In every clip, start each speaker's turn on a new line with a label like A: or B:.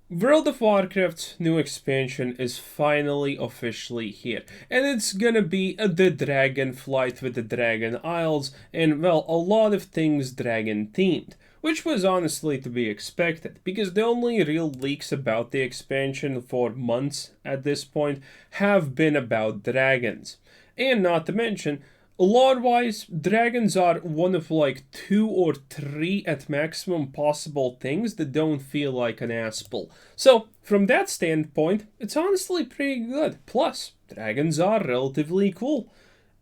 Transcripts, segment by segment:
A: World of Warcraft's new expansion is finally officially here, and it's gonna be the Dragonflight with the Dragon Isles, and well, a lot of things dragon themed, which was honestly to be expected, because the only real leaks about the expansion for months at this point have been about dragons. And not to mention, lore-wise, dragons are one of like two or three at maximum possible things that don't feel like an asshole. So, from that standpoint, it's honestly pretty good. Plus, dragons are relatively cool.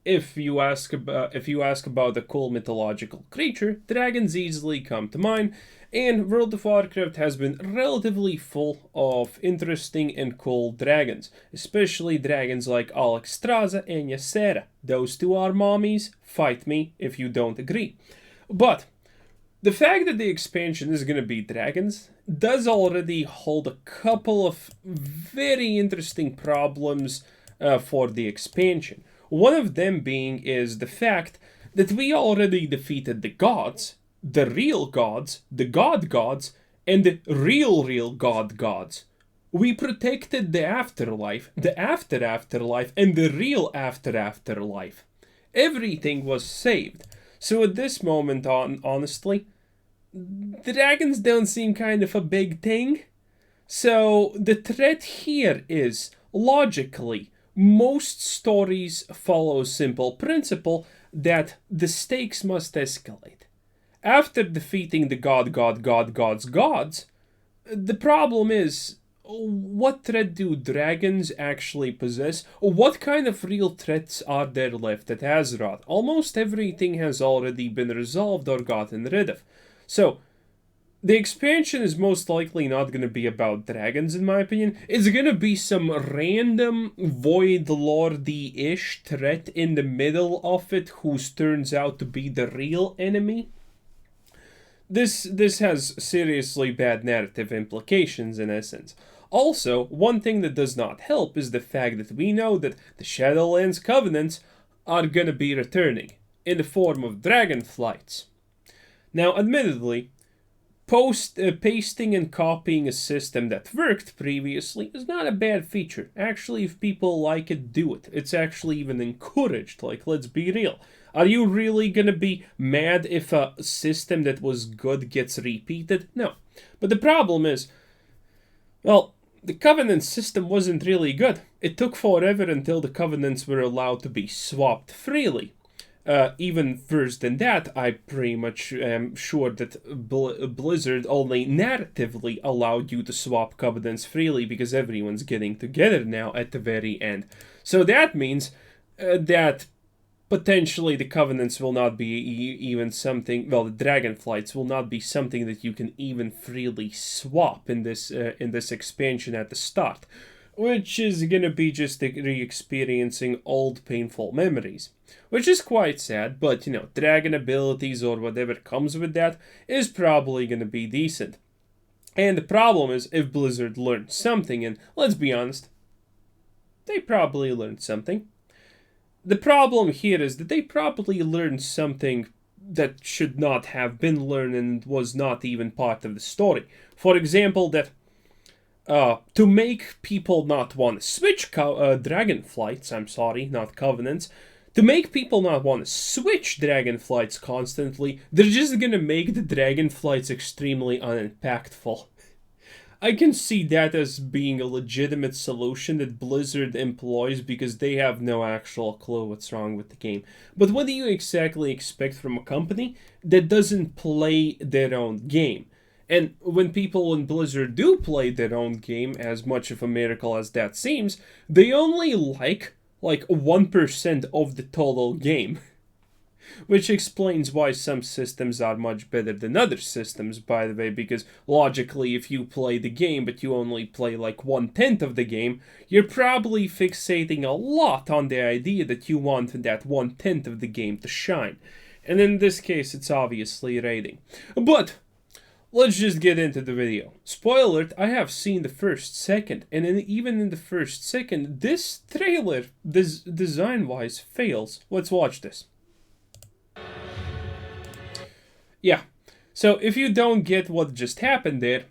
A: If you ask about a cool mythological creature, dragons easily come to mind, and World of Warcraft has been relatively full of interesting and cool dragons, especially dragons like Alexstrasza and Ysera. Those two are mommies. Fight me if you don't agree. But the fact that the expansion is going to be dragons does already hold a couple of very interesting problems for the expansion. One of them being is the fact that we already defeated the gods, the real gods, the god gods, and the real god gods. We protected the afterlife, the afterlife, and the real afterlife. Everything was saved. So at this moment, honestly, the dragons don't seem kind of a big thing. So the threat here is, logically, most stories follow simple principle that the stakes must escalate. After defeating the gods, the problem is, what threat do dragons actually possess? What kind of real threats are there left at Azeroth? Almost everything has already been resolved or gotten rid of. So, the expansion is most likely not going to be about dragons, in my opinion. It's going to be some random Void Lordy ish threat in the middle of it, who turns out to be the real enemy. This has seriously bad narrative implications, in essence. Also, one thing that does not help is the fact that we know that the Shadowlands Covenants are going to be returning in the form of Dragonflights. Now, admittedly, pasting and copying a system that worked previously is not a bad feature. Actually, if people like it, do it. It's actually even encouraged. Like, let's be real. Are you really gonna be mad if a system that was good gets repeated? No. But the problem is, well, the Covenant system wasn't really good. It took forever until the Covenants were allowed to be swapped freely. Even worse than that, I pretty much am sure that Blizzard only narratively allowed you to swap Covenants freely because everyone's getting together now at the very end. So that means that potentially the Covenants will not be even something. Well, the Dragonflights will not be something that you can even freely swap in this expansion at the start, which is gonna be just re-experiencing old painful memories. Which is quite sad, but dragon abilities or whatever comes with that is probably gonna be decent. And the problem is, if Blizzard learned something, and let's be honest, they probably learned something. The problem here is that they probably learned something that should not have been learned and was not even part of the story. For example, that to make people not want to switch Dragonflights, I'm sorry, not Covenants, to make people not want to switch Dragonflights constantly, they're just gonna make the Dragonflights extremely unimpactful. I can see that as being a legitimate solution that Blizzard employs because they have no actual clue what's wrong with the game. But what do you exactly expect from a company that doesn't play their own game? And when people in Blizzard do play their own game, as much of a miracle as that seems, they only like 1% of the total game. Which explains why some systems are much better than other systems, by the way, because logically, if you play the game but you only play like 1/10 of the game, you're probably fixating a lot on the idea that you want that 1/10 of the game to shine. And in this case, it's obviously raiding. But let's just get into the video. Spoiler alert, I have seen the first second, and even in the first second, this trailer, design-wise, fails. Let's watch this. Yeah, so if you don't get what just happened there,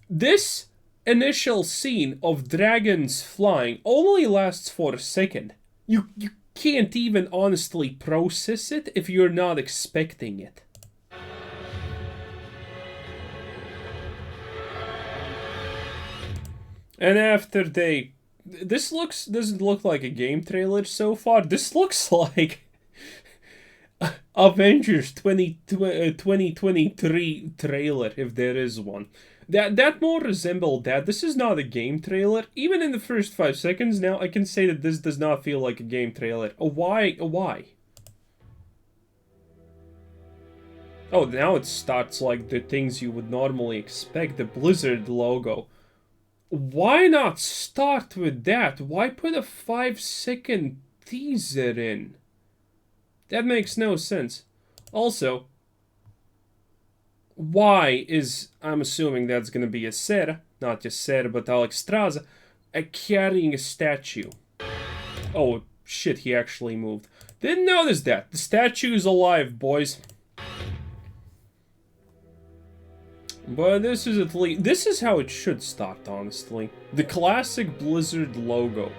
A: this initial scene of dragons flying only lasts for a second. You can't even honestly process it if you're not expecting it. And after they... This doesn't look like a game trailer so far. This looks like Avengers 2023 trailer, if there is one. That more resembled that. This is not a game trailer. Even in the first 5 seconds now, I can say that this does not feel like a game trailer. Why? Oh, now it starts like the things you would normally expect. The Blizzard logo. Why not start with that? Why put a 5-second teaser in? That makes no sense. Also, why is, I'm assuming that's gonna be a Ser, not just Ser, but Alexstrasza, carrying a statue? Oh, shit, he actually moved. Didn't notice that. The statue is alive, boys. But this is at least... This is how it should start, honestly. The classic Blizzard logo.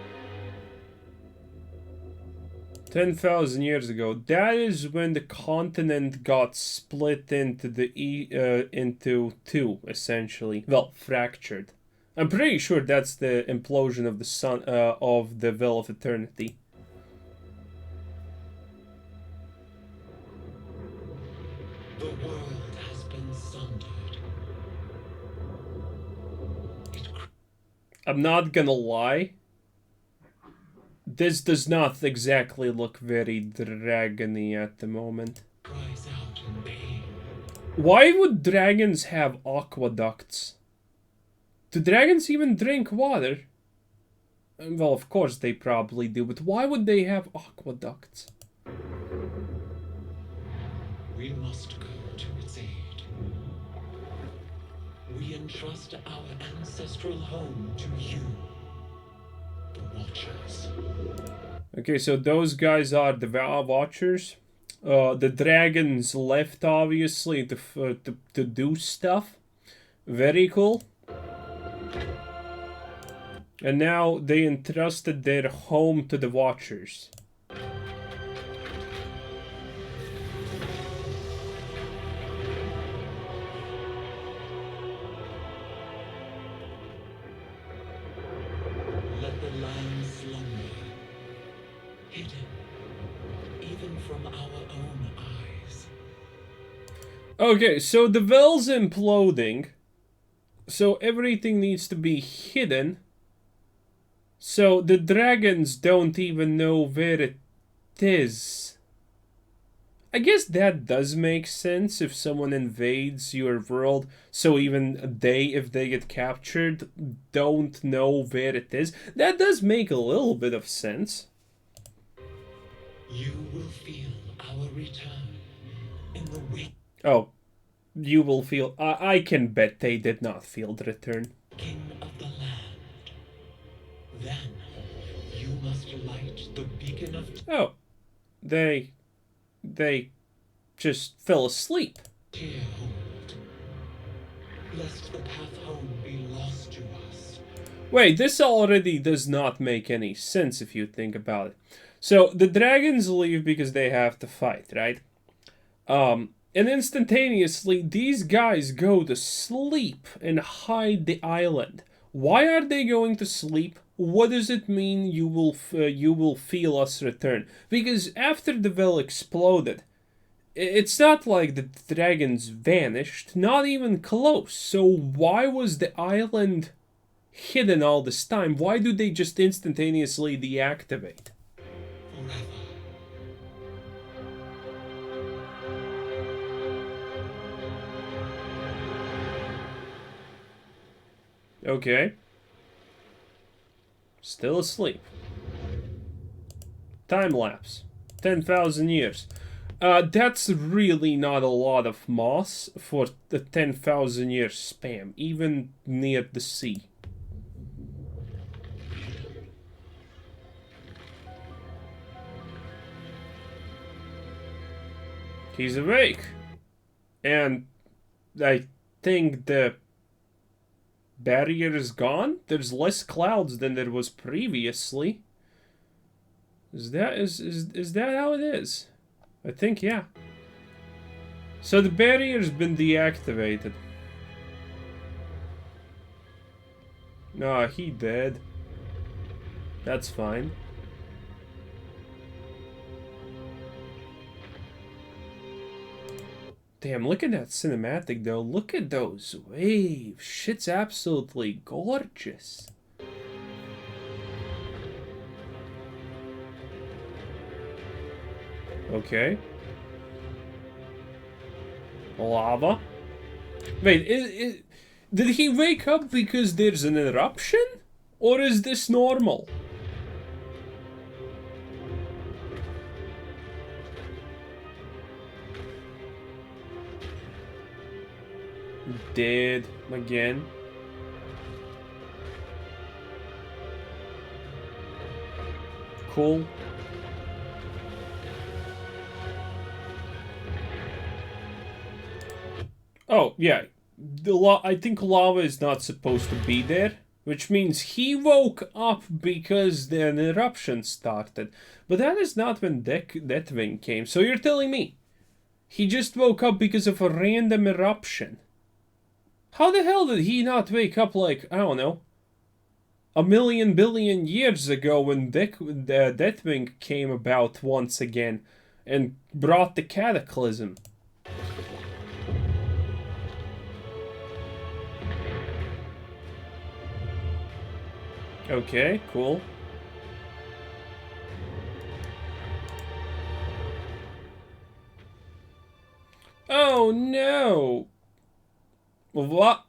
A: 10,000 years ago. That is when the continent got split into into two, essentially. Well, fractured. I'm pretty sure that's the implosion of the sun, of the Well of Eternity.
B: The world has been sundered.
A: I'm not gonna lie. This does not exactly look very dragony at the moment.
B: Cries out in pain.
A: Why would dragons have aqueducts? Do dragons even drink water? Well, of course they probably do, but why would they have aqueducts?
B: We must go to its aid. We entrust our ancestral home to you, the Watchers.
A: Okay, so those guys are the Watchers. The dragons left, obviously, to do stuff. Very cool. And now they entrusted their home to the Watchers.
B: Let the land slumber, hidden even from our own eyes.
A: Okay, so the well's imploding. So everything needs to be hidden. So the dragons don't even know where it is. I guess that does make sense if someone invades your world, so even they, if they get captured, don't know where it is. That does make a little bit of sense.
B: You will feel our return in the wake.
A: Oh, you will feel... I can bet they did not feel the return.
B: King of the land. Then you must light the beacon of...
A: Oh, they just fell asleep.
B: Tear hold, lest the path home be lost to us.
A: Wait, this already does not make any sense if you think about it. So, the dragons leave because they have to fight, right? And instantaneously, these guys go to sleep and hide the island. Why are they going to sleep? What does it mean you will feel us return? Because after the well exploded, it's not like the dragons vanished, not even close. So why was the island hidden all this time? Why do they just instantaneously deactivate?
B: Forever.
A: Okay. Still asleep. Time lapse. 10,000 years. That's really not a lot of moss for the 10,000 year span, even near the sea. He's awake. And I think the Barrier is gone? There's less clouds than there was previously. Is that how it is? I think, yeah. So the barrier's been deactivated. Nah, he dead. That's fine. Damn, look at that cinematic though. Look at those waves. Shit's absolutely gorgeous. Okay. Lava. Wait, did he wake up because there's an eruption? Or is this normal? Dead again. Cool. Oh, yeah. I think lava is not supposed to be there, which means he woke up because an eruption started. But that is not when Deathwing came. So you're telling me he just woke up because of a random eruption? How the hell did he not wake up like, I don't know, a million billion years ago when Deathwing came about once again and brought the cataclysm? Okay, cool. Oh no! What?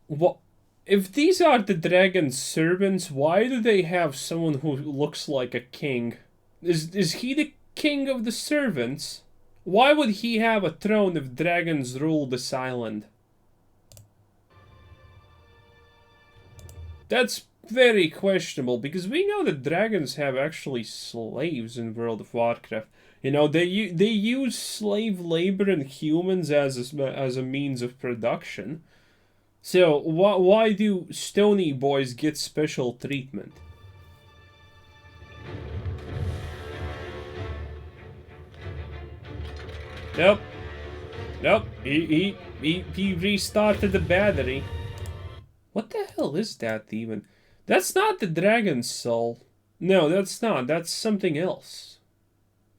A: What? If these are the dragon's servants, why do they have someone who looks like a king? Is he the king of the servants? Why would he have a throne if dragons rule this island? That's very questionable, because we know that dragons have actually slaves in World of Warcraft. You know, they use slave labor and humans as a means of production. So why do stony boys get special treatment? Nope. Nope. He restarted the battery. What the hell is that even? That's not the dragon's soul. No, that's not. That's something else.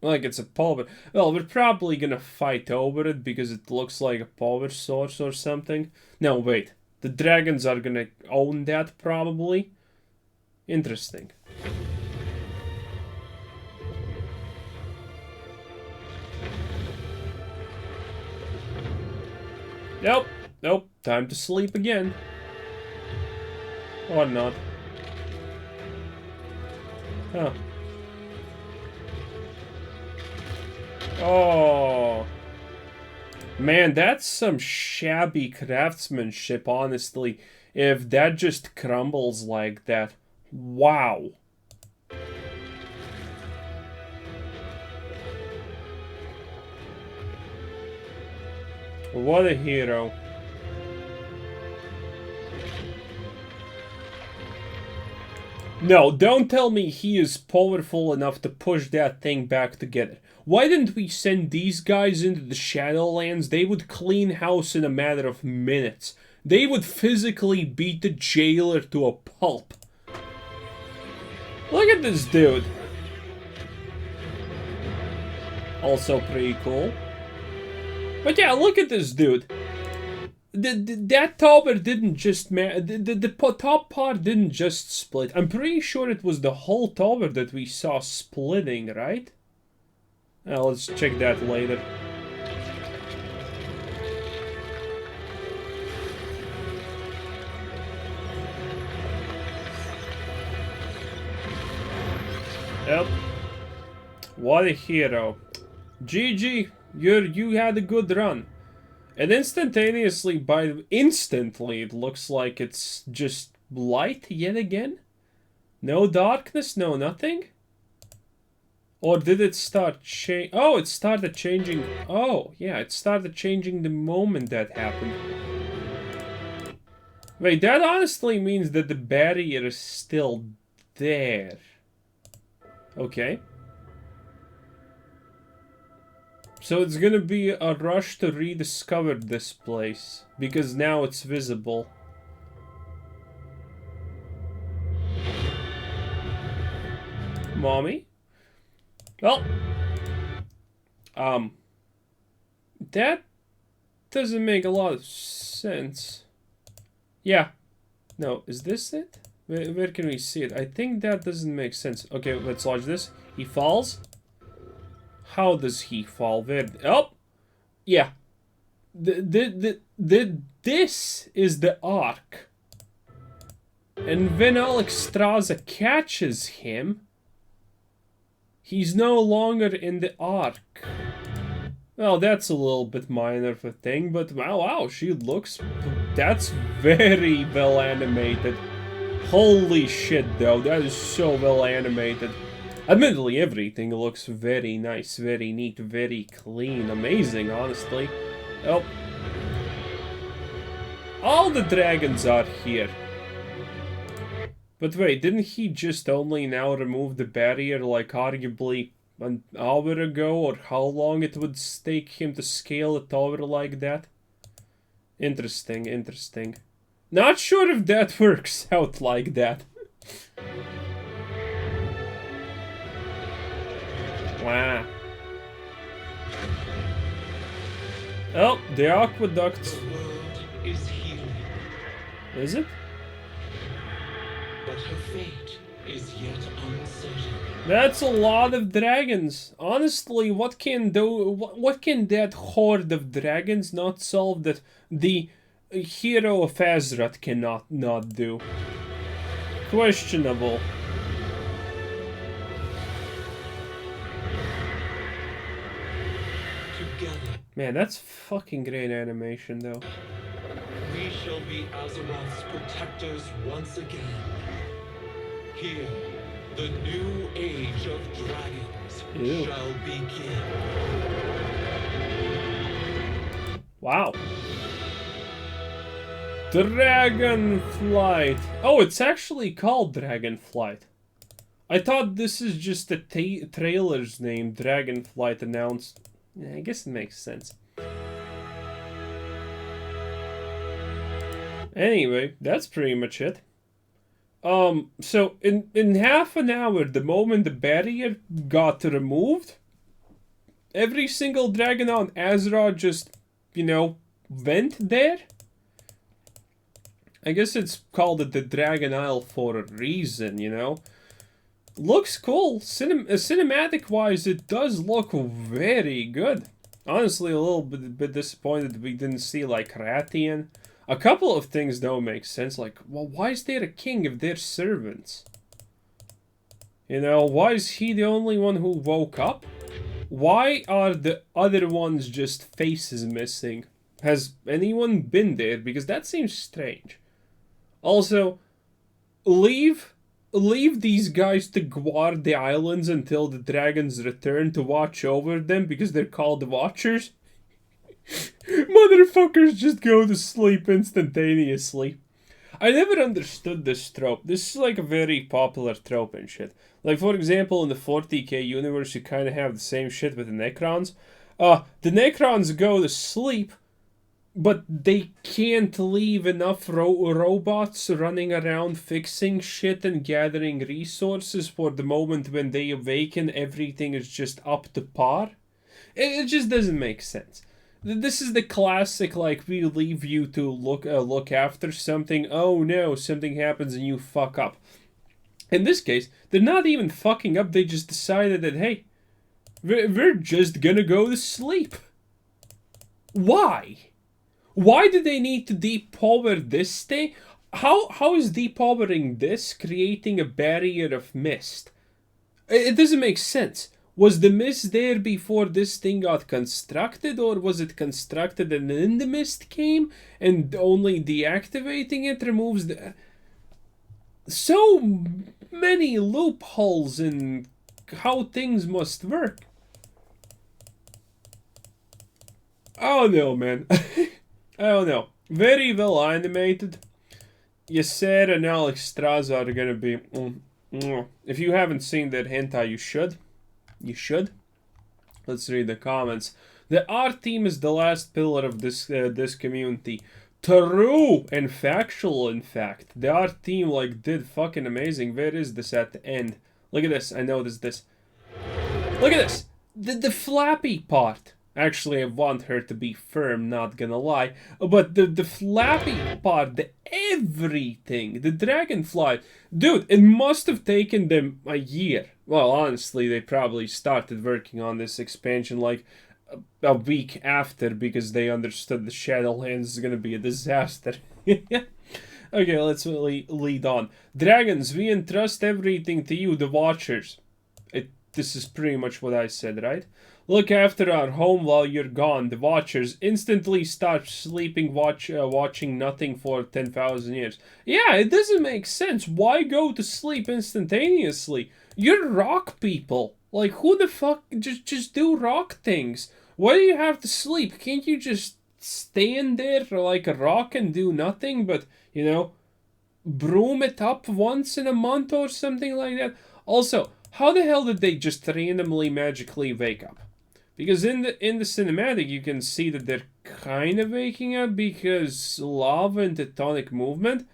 A: Like it's a power. Well, we're probably gonna fight over it because it looks like a power source or something. No, wait. The dragons are gonna own that probably. Interesting. Nope. Nope. Time to sleep again. Or not. Huh. Oh. Man, that's some shabby craftsmanship, honestly. If that just crumbles like that. Wow. What a hero. No, don't tell me he is powerful enough to push that thing back together. Why didn't we send these guys into the Shadowlands? They would clean house in a matter of minutes. They would physically beat the jailer to a pulp. Look at this dude. Also pretty cool. But yeah, look at this dude. That tower didn't just the top part didn't just split. I'm pretty sure it was the whole tower that we saw splitting, right? Let's check that later. Yep. What a hero. GG, you had a good run. And instantaneously, instantly, it looks like it's just light yet again? No darkness, no nothing? Or did it start oh, it started changing. Oh, yeah, it started changing the moment that happened. Wait, that honestly means that the barrier is still there. Okay. So it's gonna be a rush to rediscover this place, because now it's visible. Mommy? Well, that doesn't make a lot of sense. Yeah. No, is this it? Where can we see it? I think that doesn't make sense. Okay, let's watch this. He falls. How does he fall? Where? Oh! Yeah. This is the arc. And when Alexstrasza catches him, he's no longer in the arc. Well, that's a little bit minor of a thing, but wow, she looks... That's very well animated. Holy shit, though, that is so well animated. Admittedly, everything looks very nice, very neat, very clean, amazing, honestly. Oh. All the dragons are here. But wait, didn't he just only now remove the barrier, like arguably an hour ago, or how long it would take him to scale it over like that? Interesting, interesting. Not sure if that works out like that. Wow. Oh, the aqueduct.
B: The world is healing,
A: Is it?
B: but her fate is yet uncertain.
A: That's a lot of dragons. Honestly, what can that horde of dragons not solve that the hero of Azeroth cannot not do? Questionable.
B: Together,
A: Man, that's fucking great animation, though.
B: we shall be Azeroth's protectors once again. Here, the new age of dragons
A: Ew.
B: shall begin.
A: Wow. Dragonflight. Oh, it's actually called Dragonflight. I thought this is just the trailer's name, Dragonflight announced. Yeah, I guess it makes sense. Anyway, that's pretty much it. So in half an hour, the moment the barrier got removed, every single dragon on Azeroth just, went there. I guess it's called the Dragon Isle for a reason, Looks cool. Cinematic-wise, it does look very good. Honestly, a little bit disappointed we didn't see, like, Rathian. A couple of things don't make sense, like, well, why is there a king if they're servants? Why is he the only one who woke up? Why are the other ones just faces missing? Has anyone been there? Because that seems strange. Also, leave these guys to guard the islands until the dragons return to watch over them because they're called Watchers. Motherfuckers just go to sleep instantaneously. I never understood this trope. This is like a very popular trope and shit. Like, for example, in the 40k universe, you kind of have the same shit with the Necrons. The Necrons go to sleep, but they can't leave enough robots running around fixing shit and gathering resources for the moment when they awaken, everything is just up to par. It just doesn't make sense. This is the classic, like, we leave you to look after something. Oh no, something happens and you fuck up. In this case, they're not even fucking up. They just decided that, hey, we're just gonna go to sleep. Why? Why do they need to depower this thing? How is depowering this creating a barrier of mist? It doesn't make sense. Was the mist there before this thing got constructed, or was it constructed and then the mist came and only deactivating it removes the... So many loopholes in how things must work. I don't know, man. I don't know. Very well animated. Yaser and Alexstrasza are gonna be... If you haven't seen that hentai, you should. You should. Let's read the comments. The art team is the last pillar of this community. True and factual, in fact. The art team, like, did fucking amazing. Where is this at the end? Look at this. I noticed this. Look at this. The flappy part. Actually, I want her to be firm, not gonna lie. But the flappy part, the everything, the Dragonflight. Dude, it must have taken them a year. Well, honestly, they probably started working on this expansion like a week after because they understood the Shadowlands is gonna be a disaster. Okay, let's really lead on. Dragons, we entrust everything to you, the Watchers. This is pretty much what I said, right? Look after our home while you're gone. The Watchers instantly start sleeping, watching nothing for 10,000 years. Yeah, it doesn't make sense. Why go to sleep instantaneously? You're rock people. Like, who the fuck just do rock things? Why do you have to sleep? Can't you just stand there like a rock and do nothing but, you know, broom it up once in a month or something like that? Also, how the hell did they just randomly magically wake up? Because in the cinematic you can see that they're kind of waking up because lava and tectonic movement.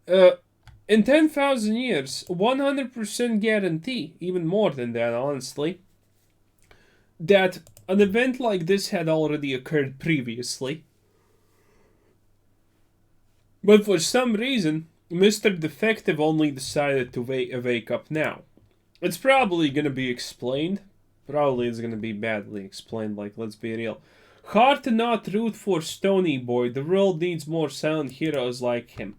A: In 10,000 years, 100% guarantee, even more than that honestly, that an event like this had already occurred previously. But for some reason, Mr. Defective only decided to wake up now. It's probably gonna be explained. Probably it's gonna be badly explained, like, let's be real. Hard to not root for Stony Boy. The world needs more silent heroes like him.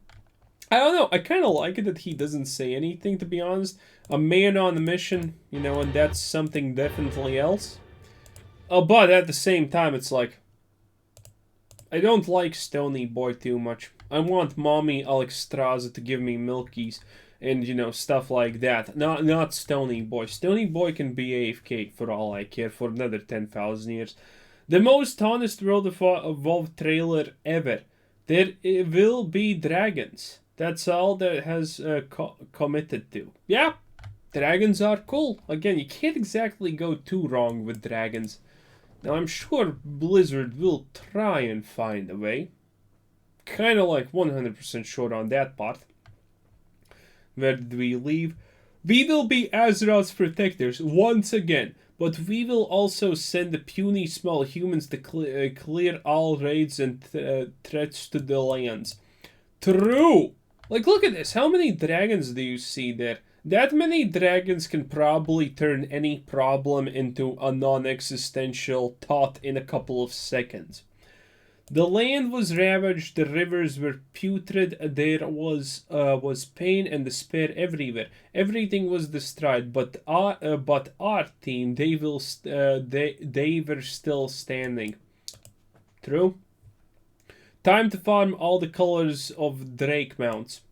A: I don't know, I kind of like it that he doesn't say anything, to be honest. A man on a mission, you know, and that's something definitely else. But at the same time, it's like, I don't like Stony Boy too much. I want Mommy Alexstrasza to give me milkies and, you know, stuff like that. Not Stony Boy. Stony Boy can be AFK for all I care for another 10,000 years. The most honest World of Evolved trailer ever. There will be dragons. That's all that has committed to. Yeah, dragons are cool. Again, you can't exactly go too wrong with dragons. Now, I'm sure Blizzard will try and find a way. Kind of like 100% sure on that part. Where did we leave? We will be Azeroth's protectors once again, but we will also send the puny small humans to clear all raids and threats to the lands. True! Like, look at this. How many dragons do you see there? That many dragons can probably turn any problem into a non-existential thought in a couple of seconds. The land was ravaged, the rivers were putrid, there was pain and despair everywhere. Everything was destroyed, but our team, they were still standing. True? Time to farm all the colors of Drake mounts.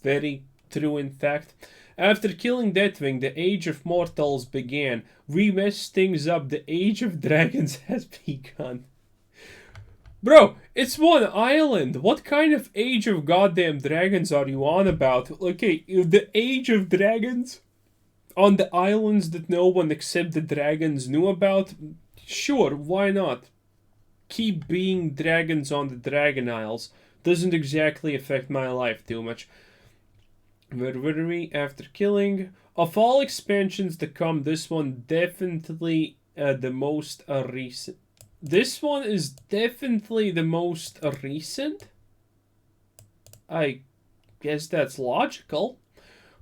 A: Very true, in fact. After killing Deathwing, the Age of Mortals began. We messed things up. The Age of Dragons has begun. Bro, it's one island. What kind of Age of Goddamn Dragons are you on about? Okay, the Age of Dragons on the islands that no one except the dragons knew about? Sure, why not? Keep being dragons on the Dragon Isles. Doesn't exactly affect my life too much. Where were we after killing? Of all expansions to come, this one definitely the most recent. This one is definitely the most recent? I guess that's logical.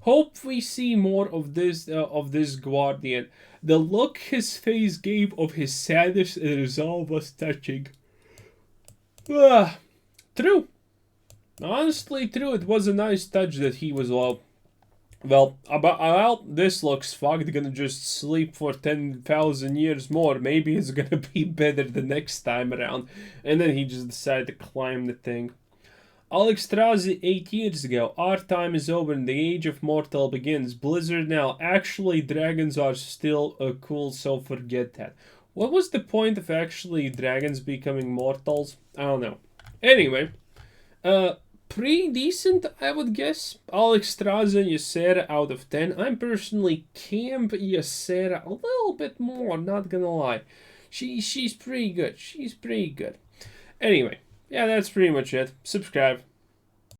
A: Hope we see more of this Guardian. The look his face gave of his sadness and resolve was touching. True. Honestly, true. It was a nice touch that he was well, this looks fucked. Gonna just sleep for 10,000 years more. Maybe it's gonna be better the next time around. And then he just decided to climb the thing. Alexstrasza 8 years ago. Our time is over and the Age of Mortal begins. Blizzard now. Actually, dragons are still cool, so forget that. What was the point of actually dragons becoming mortals? I don't know. Anyway, pretty decent, I would guess. Alexstrasza and Ysera out of 10. I'm personally camp Ysera a little bit more, not gonna lie. She's pretty good. She's pretty good. Anyway, yeah, that's pretty much it. Subscribe.